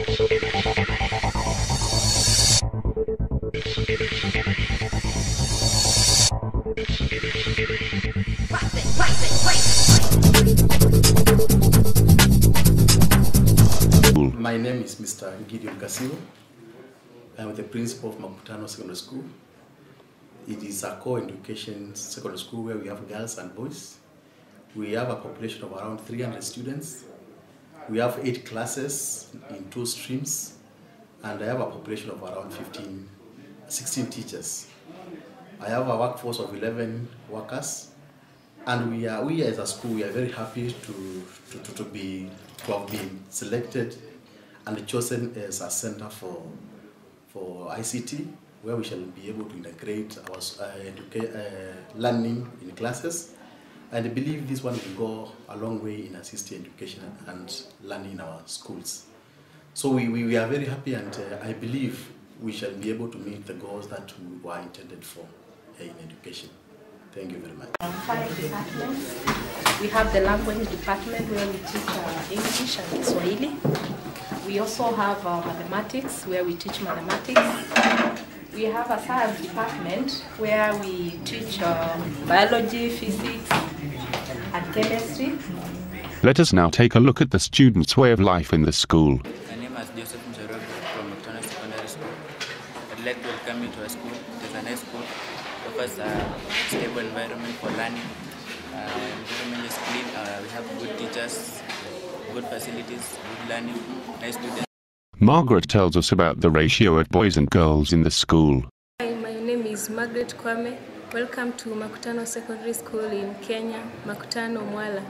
My name is Mr. Gideon Kasiwo. I'm the principal of Makutano Secondary School. It is a co-education secondary school where we have girls and boys. We have a population of around 300 students. We have 8 classes in 2 streams, and I have a population of around 16 teachers. I have a workforce of 11 workers, and we as a school, we are very happy to have been selected and chosen as a center for ICT, where we shall be able to integrate our learning in classes. And I believe this one will go a long way in assisting education and learning in our schools. So we are very happy, and I believe we shall be able to meet the goals that we were intended for in education. Thank you very much. 5 departments. We have the language department where we teach English and Swahili. We also have mathematics where we teach mathematics. We have a science department where we teach biology, physics, and chemistry. Let us now take a look at the students' way of life in the school. My name is Joseph Mjoroge from Makutano Secondary School. I'd like to welcome you to our school. It is a nice school. It offers a stable environment for learning. Environment is clean. We have good teachers, good facilities, good learning, nice students. Margaret tells us about the ratio of boys and girls in the school. Hi, my name is Margaret Kwame. Welcome to Makutano Secondary School in Kenya, Makutano Mwala,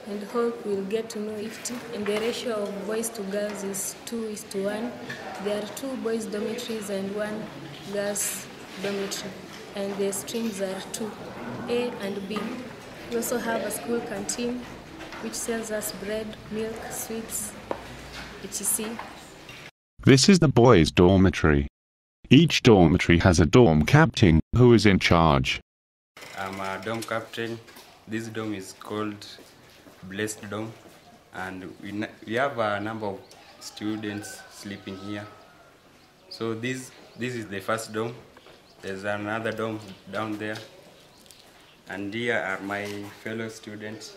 and hope we'll get to know it. And the ratio of boys to girls is 2:1. There are 2 boys dormitories and 1 girls dormitory, and the streams are 2, A and B. We also have a school canteen which sells us bread, milk, sweets, etc. This is the boys' dormitory. Each dormitory has a dorm captain who is in charge. I'm a dorm captain. This dorm is called Blessed Dorm, and we have a number of students sleeping here. So this is the first dorm. There's another dorm down there, and here are my fellow students.